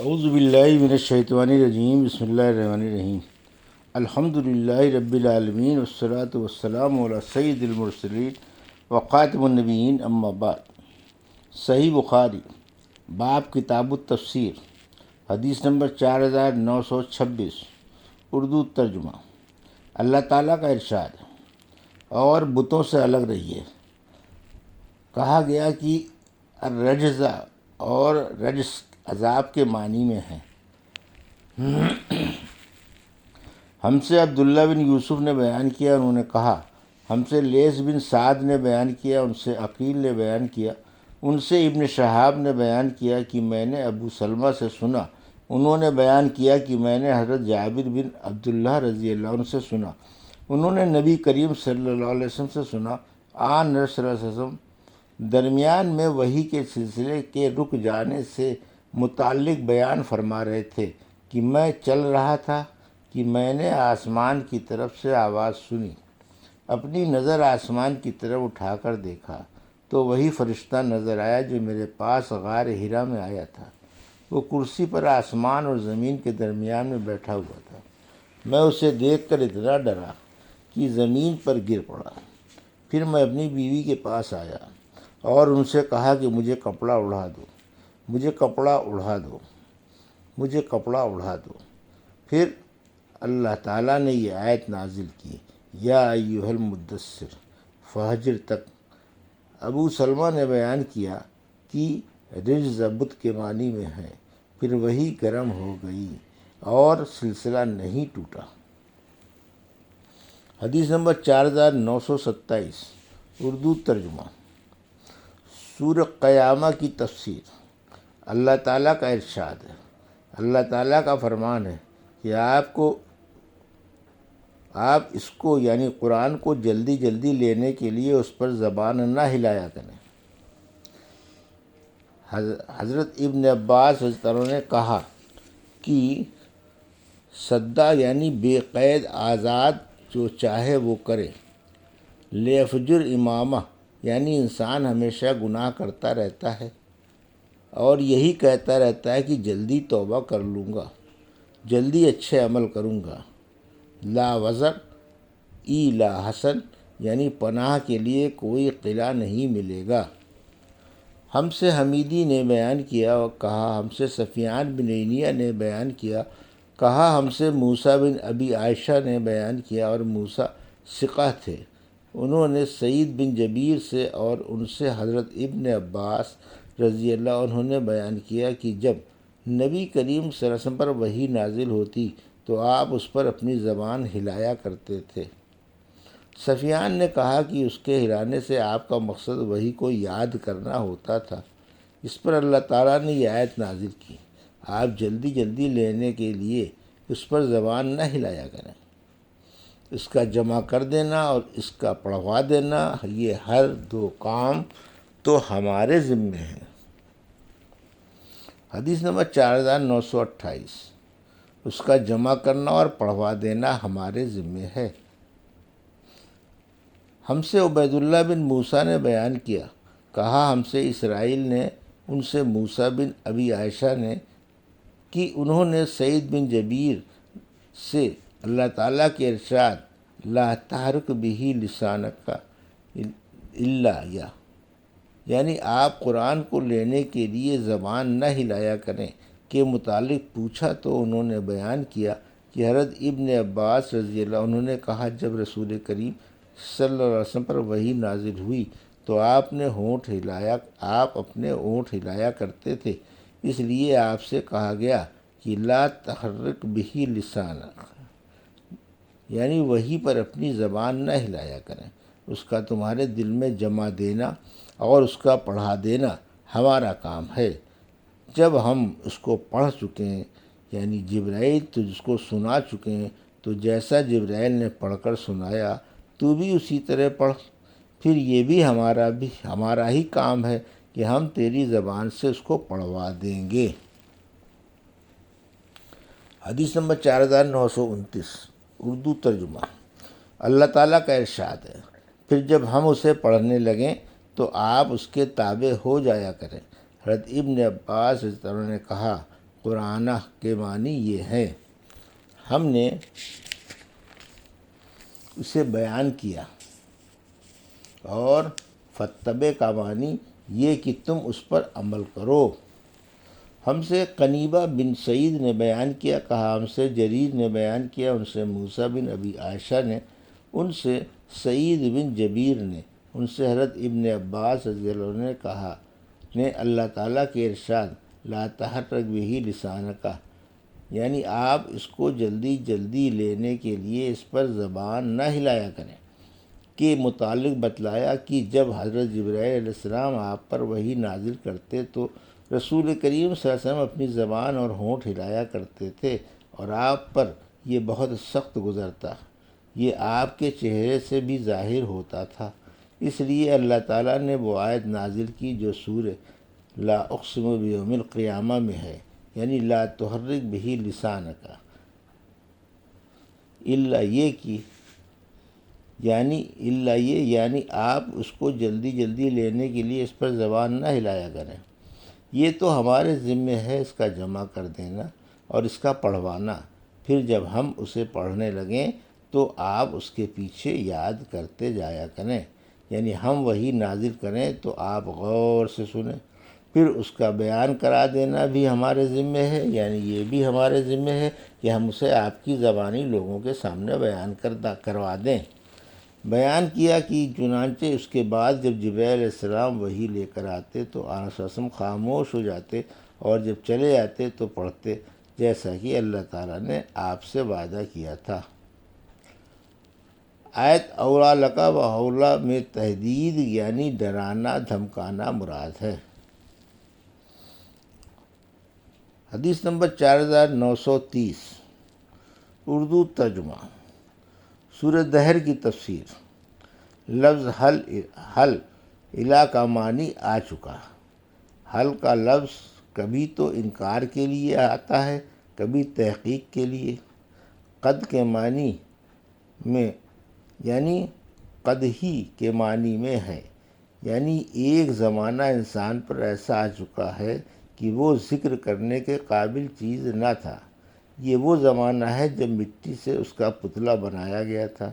اعوذ باللہ من الشیطان الرجیم، بسم اللہ الرحمن الرحیم۔ الحمد للہ رب العالمین والصلاة والسلام علی سید المرسلین وخاتم النبیین، اما بعد۔ صحیح بخاری، باب کتاب التفسیر، حدیث نمبر 4926، اردو ترجمہ۔ اللہ تعالیٰ کا ارشاد، اور بتوں سے الگ رہیے۔ کہا گیا کہ الرجز اور رجس عذاب کے معنی میں ہے۔ ہم سے عبداللہ بن یوسف نے بیان کیا، انہوں نے کہا ہم سے لیث بن سعد نے بیان کیا، ان سے عقیل نے بیان کیا، ان سے ابن شہاب نے بیان کیا کہ میں نے ابو سلمہ سے سنا، انہوں نے بیان کیا کہ میں نے حضرت جابر بن عبداللہ رضی اللہ عنہ سے سنا، انہوں نے نبی کریم صلی اللہ علیہ وسلم سے سنا، نبی صلی اللہ علیہ وسلم درمیان میں وحی کے سلسلے کے رک جانے سے متعلق بیان فرما رہے تھے کہ میں چل رہا تھا کہ میں نے آسمان کی طرف سے آواز سنی، اپنی نظر آسمان کی طرف اٹھا کر دیکھا تو وہی فرشتہ نظر آیا جو میرے پاس غار حرا میں آیا تھا۔ وہ کرسی پر آسمان اور زمین کے درمیان میں بیٹھا ہوا تھا۔ میں اسے دیکھ کر اتنا ڈرا کہ زمین پر گر پڑا۔ پھر میں اپنی بیوی کے پاس آیا اور ان سے کہا کہ مجھے کپڑا اڑا دو، مجھے کپڑا اڑا دو، مجھے کپڑا اڑا دو۔ پھر اللہ تعالیٰ نے یہ آیت نازل کی، یا ایھا المدثر فہجر تک۔ ابو سلمہ نے بیان کیا کہ رجز بت کے معنی میں ہے۔ پھر وہی گرم ہو گئی اور سلسلہ نہیں ٹوٹا۔ حدیث نمبر 4927، اردو ترجمہ۔ سورہ قیامہ کی تفسیر۔ اللہ تعالیٰ کا ارشاد ہے، اللہ تعالیٰ کا فرمان ہے کہ آپ اس کو یعنی قرآن کو جلدی جلدی لینے کے لیے اس پر زبان نہ ہلایا کریں۔ حضرت ابن عباس رضی اللہ عنہ نے کہا کہ سدا یعنی بے قید آزاد جو چاہے وہ کرے، لیفجر امامہ یعنی انسان ہمیشہ گناہ کرتا رہتا ہے اور یہی کہتا رہتا ہے کہ جلدی توبہ کر لوں گا، جلدی اچھے عمل کروں گا۔ لا وزر لا حسن یعنی پناہ کے لیے کوئی قلعہ نہیں ملے گا۔ ہم سے حمیدی نے بیان کیا اور کہا ہم سے سفیان بن عینیہ نے بیان کیا، کہا ہم سے موسیٰ بن ابی عائشہ نے بیان کیا، اور موسیٰ ثقہ تھے، انہوں نے سعید بن جبیر سے اور ان سے حضرت ابن عباس رضی اللہ عنہ نے بیان کیا کہ جب نبی کریم صلی اللہ علیہ وسلم پر وحی نازل ہوتی تو آپ اس پر اپنی زبان ہلایا کرتے تھے۔ سفیان نے کہا کہ اس کے ہلانے سے آپ کا مقصد وحی کو یاد کرنا ہوتا تھا۔ اس پر اللہ تعالیٰ نے یہ آیت نازل کی، آپ جلدی جلدی لینے کے لیے اس پر زبان نہ ہلایا کریں۔ اس کا جمع کر دینا اور اس کا پڑھوا دینا، یہ ہر دو کام تو ہمارے ذمے ہیں۔ حدیث نمبر 4928، اس کا جمع کرنا اور پڑھوا دینا ہمارے ذمے ہے۔ ہم سے عبید اللہ بن موسیٰ نے بیان کیا، کہا ہم سے اسرائیل نے ان سے موسیٰ بن ابی عائشہ نے کہ انہوں نے سعید بن جبیر سے اللہ تعالیٰ کے ارشاد لا تحرک بہ لسانک الا یعنی آپ قرآن کو لینے کے لیے زبان نہ ہلایا کریں کے متعلق پوچھا تو انہوں نے بیان کیا کہ حضرت ابن عباس رضی اللہ عنہ نے کہا جب رسول کریم صلی اللہ علیہ وسلم پر وحی نازل ہوئی تو آپ اپنے ہونٹ ہلایا کرتے تھے، اس لیے آپ سے کہا گیا کہ لا تحرک بہ لسانک یعنی وحی پر اپنی زبان نہ ہلایا کریں۔ اس کا تمہارے دل میں جمع دینا اور اس کا پڑھا دینا ہمارا کام ہے۔ جب ہم اس کو پڑھ چکے ہیں یعنی جبرائیل تجھ کو سنا چکے ہیں تو جیسا جبرائیل نے پڑھ کر سنایا تو بھی اسی طرح پڑھ، پھر یہ بھی ہمارا ہی کام ہے کہ ہم تیری زبان سے اس کو پڑھوا دیں گے۔ حدیث نمبر 4929، اردو ترجمہ۔ اللہ تعالیٰ کا ارشاد ہے، پھر جب ہم اسے پڑھنے لگیں تو آپ اس کے تابع ہو جایا کریں۔ حضرت ابن عباس رضی اللہ عنہ نے کہا قرآنہ کے معنی یہ ہیں۔ ہم نے اسے بیان کیا، اور فتبع کا معنی یہ کہ تم اس پر عمل کرو۔ ہم سے قنیبہ بن سعید نے بیان کیا، کہا ہم سے جریر نے بیان کیا، ان سے موسیٰ بن ابی عائشہ نے، ان سے سعید بن جبیر نے، ان سے حضرت ابن عباس رضی اللہ عنہ نے کہا نے اللہ تعالیٰ کے ارشاد لا تحرک بہ لسانک، یعنی آپ اس کو جلدی جلدی لینے کے لیے اس پر زبان نہ ہلایا کریں، کے متعلق بتلایا کہ جب حضرت جبرائیل علیہ السلام آپ پر وحی نازل کرتے تو رسول کریم صلی اللہ علیہ وسلم اپنی زبان اور ہونٹ ہلایا کرتے تھے، اور آپ پر یہ بہت سخت گزرتا، یہ آپ کے چہرے سے بھی ظاہر ہوتا تھا۔ اس لیے اللہ تعالیٰ نے وہ آیت نازل کی جو سورہ لا اقسم بیوم القیامہ میں ہے، یعنی لا تحرک بہ لسانک، الا یہ کہ یعنی آپ اس کو جلدی جلدی لینے کے لیے اس پر زبان نہ ہلایا کریں۔ یہ تو ہمارے ذمہ ہے اس کا جمع کر دینا اور اس کا پڑھوانا، پھر جب ہم اسے پڑھنے لگیں تو آپ اس کے پیچھے یاد کرتے جایا کریں، یعنی ہم وہی نازل کریں تو آپ غور سے سنیں، پھر اس کا بیان کرا دینا بھی ہمارے ذمہ ہے، یعنی یہ بھی ہمارے ذمہ ہے کہ ہم اسے آپ کی زبانی لوگوں کے سامنے بیان کروا دیں۔ بیان کیا کہ چنانچہ اس کے بعد جب جبرائیل علیہ السلام وحی لے کر آتے تو آن صلی اللہ علیہ وسلم خاموش ہو جاتے، اور جب چلے جاتے تو پڑھتے، جیسا کہ اللہ تعالیٰ نے آپ سے وعدہ کیا تھا۔ آیت اولا لکا و اولا میں تحدید یعنی ڈرانا دھمکانا مراد ہے۔ حدیث نمبر 4930، اردو ترجمہ۔ سورہ دہر کی تفسیر۔ لفظ حل الا کا معنی آ چکا۔ حل کا لفظ کبھی تو انکار کے لیے آتا ہے، کبھی تحقیق کے لیے۔ قد کے معنی میں یعنی قد ہی کے معنی میں ہے، یعنی ایک زمانہ انسان پر ایسا آ چکا ہے کہ وہ ذکر کرنے کے قابل چیز نہ تھا۔ یہ وہ زمانہ ہے جب مٹی سے اس کا پتلا بنایا گیا تھا،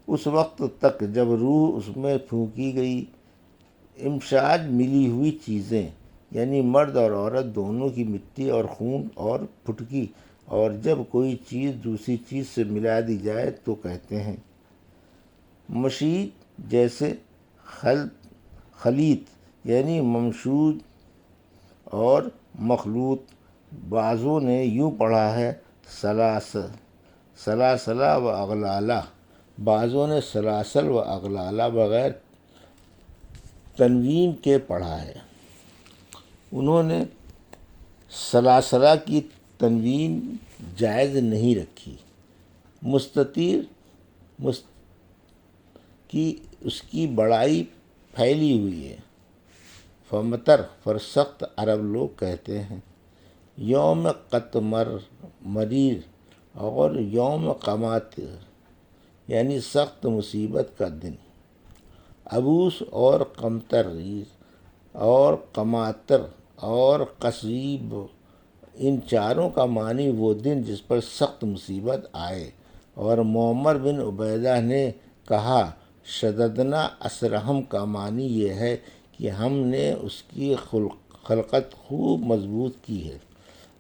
اس وقت تک جب روح اس میں پھونکی گئی۔ امشاج ملی ہوئی چیزیں، یعنی مرد اور عورت دونوں کی مٹی اور خون اور پھٹکی، اور جب کوئی چیز دوسری چیز سے ملا دی جائے تو کہتے ہیں مشید، جیسے خلیط یعنی ممشوج اور مخلوط۔ بعضوں نے یوں پڑھا ہے سلاسلہ و اغلالہ، بعضوں نے سلاسل و اغلالہ بغیر تنوین کے پڑھا ہے۔ انہوں نے سلاسلہ کی تنوین جائز نہیں رکھی۔ مستطیر کی اس کی بڑائی پھیلی ہوئی ہے۔ فمتر پر سخت عرب لوگ کہتے ہیں۔ یوم قطمر مریر اور یوم قماتر یعنی سخت مصیبت کا دن۔ عبوس اور قمطریر اور قماتر اور قصیب، ان چاروں کا معنی وہ دن جس پر سخت مصیبت آئے۔ اور معمر بن عبیدہ نے کہا شددنا اسرہم کا معنی یہ ہے کہ ہم نے اس کی خلقت خوب مضبوط کی ہے۔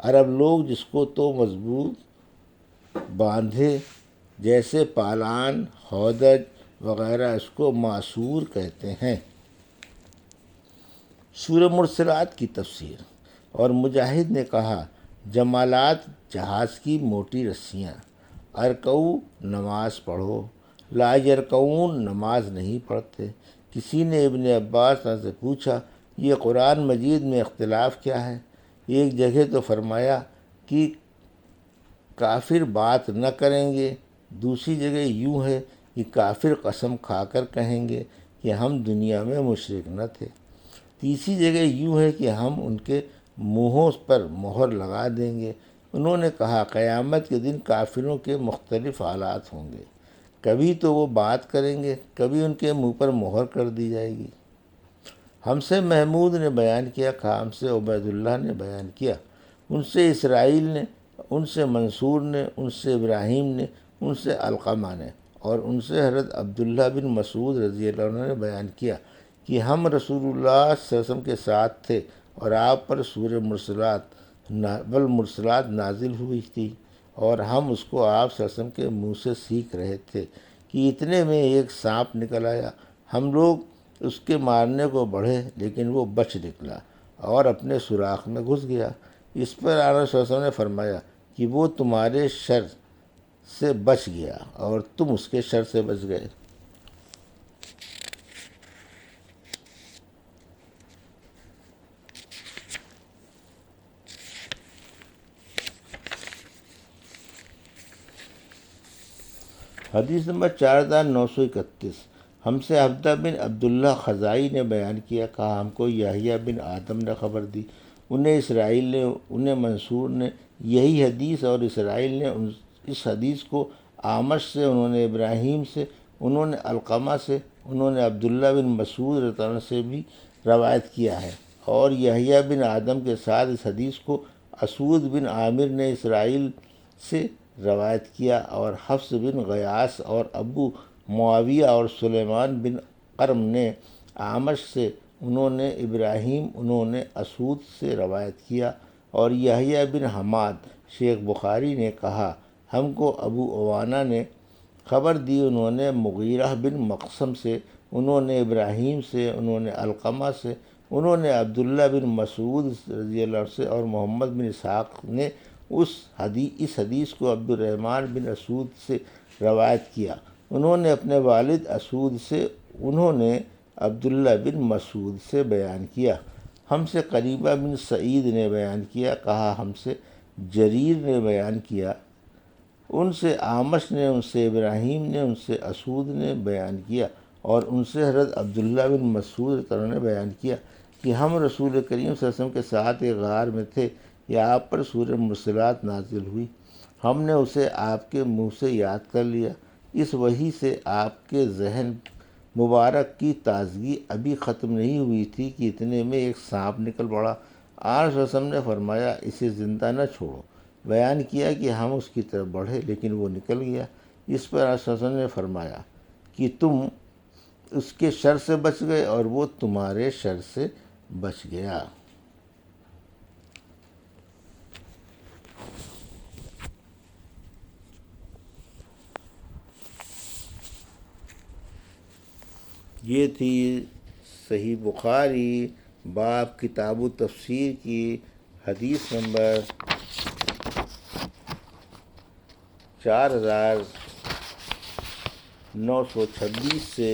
عرب لوگ جس کو تو مضبوط باندھے، جیسے پالان، ہودج وغیرہ، اس کو معصور کہتے ہیں۔ سورہ مرسلات کی تفسیر۔ اور مجاہد نے کہا جمالات جہاز کی موٹی رسیاں۔ ارکعوا نماز پڑھو، لا یرکعون نماز نہیں پڑھتے۔ کسی نے ابن عباس سے پوچھا یہ قرآن مجید میں اختلاف کیا ہے؟ ایک جگہ تو فرمایا کہ کافر بات نہ کریں گے، دوسری جگہ یوں ہے کہ کافر قسم کھا کر کہیں گے کہ ہم دنیا میں مشرک نہ تھے، تیسری جگہ یوں ہے کہ ہم ان کے منہوں پر مہر لگا دیں گے۔ انہوں نے کہا قیامت کے دن کافروں کے مختلف حالات ہوں گے، کبھی تو وہ بات کریں گے، کبھی ان کے منہ پر مہر کر دی جائے گی۔ ہم سے محمود نے بیان کیا، کہا ہم سے عبید اللہ نے بیان کیا، ان سے اسرائیل نے، ان سے منصور نے، ان سے ابراہیم نے، ان سے علقمہ نے، اور ان سے حضرت عبداللہ بن مسعود رضی اللہ عنہ نے بیان کیا کہ ہم رسول اللہ صلی اللہ علیہ وسلم کے ساتھ تھے اور آپ پر سورہ والمرسلات نازل ہوئی تھی، اور ہم اس کو آپ صلی اللہ علیہ وسلم کے منہ سے سیکھ رہے تھے کہ اتنے میں ایک سانپ نکل آیا۔ ہم لوگ اس کے مارنے کو بڑھے لیکن وہ بچ نکلا اور اپنے سوراخ میں گھس گیا۔ اس پر آقا صلی اللہ علیہ وسلم نے فرمایا کہ وہ تمہارے شر سے بچ گیا اور تم اس کے شر سے بچ گئے۔ حدیث نمبر 4931۔ ہم سے عبدہ بن عبداللہ خزائی نے بیان کیا، کہا ہم کو یحییٰ بن آدم نے خبر دی، انہیں اسرائیل نے، انہیں منصور نے یہی حدیث، اور اسرائیل نے اس حدیث کو اعمش سے، انہوں نے ابراہیم سے، انہوں نے علقمہ سے، انہوں نے عبداللہ بن مسعود رضی اللہ عنہ سے بھی روایت کیا ہے، اور یحییٰ بن آدم کے ساتھ اس حدیث کو اسود بن عامر نے اسرائیل سے روایت کیا، اور حفص بن غیاث اور ابو معاویہ اور سلیمان بن قرم نے اعمش سے، انہوں نے ابراہیم، انہوں نے اسود سے روایت کیا، اور یحییٰ بن حماد شیخ بخاری نے کہا ہم کو ابو عوانہ نے خبر دی، انہوں نے مغیرہ بن مقسم سے، انہوں نے ابراہیم سے، انہوں نے علقمہ سے، انہوں نے عبداللہ بن مسعود رضی اللہ عنہ سے، اور محمد بن اسحاق نے اس حدیث کو عبد الرحمن بن اسود سے روایت کیا، انہوں نے اپنے والد اسود سے، انہوں نے عبداللہ بن مسعود سے بیان کیا۔ ہم سے قریبہ بن سعید نے بیان کیا، کہا ہم سے جریر نے بیان کیا، ان سے اعمش نے، ان سے ابراہیم نے، ان سے اسود نے بیان کیا، اور ان سے حضرت عبداللہ بن مسعود رضی اللہ عنہ نے بیان کیا کہ ہم رسول کریم صلی اللہ علیہ وسلم کے ساتھ ایک غار میں تھے، یا آپ پر سورہ مرسلات نازل ہوئی، ہم نے اسے آپ کے منہ سے یاد کر لیا، اس وحی سے آپ کے ذہن مبارک کی تازگی ابھی ختم نہیں ہوئی تھی کہ اتنے میں ایک سانپ نکل پڑا۔ آن صلی اللہ علیہ وسلم نے فرمایا اسے زندہ نہ چھوڑو، بیان کیا کہ ہم اس کی طرف بڑھے لیکن وہ نکل گیا۔ اس پر آن صلی اللہ علیہ وسلم نے فرمایا کہ تم اس کے شر سے بچ گئے اور وہ تمہارے شر سے بچ گیا۔ یہ تھی صحیح بخاری باب کتاب و تفسیر کی حدیث نمبر 4926 سے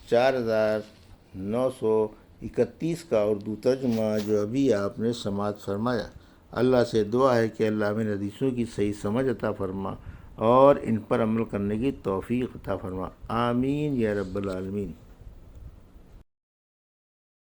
4931 کا اردو ترجمہ جو ابھی آپ نے سماعت فرمایا۔ اللہ سے دعا ہے کہ اللہ ہمیں حدیثوں کی صحیح سمجھ عطا فرما اور ان پر عمل کرنے کی توفیق عطا فرما، آمین یا رب العالمین۔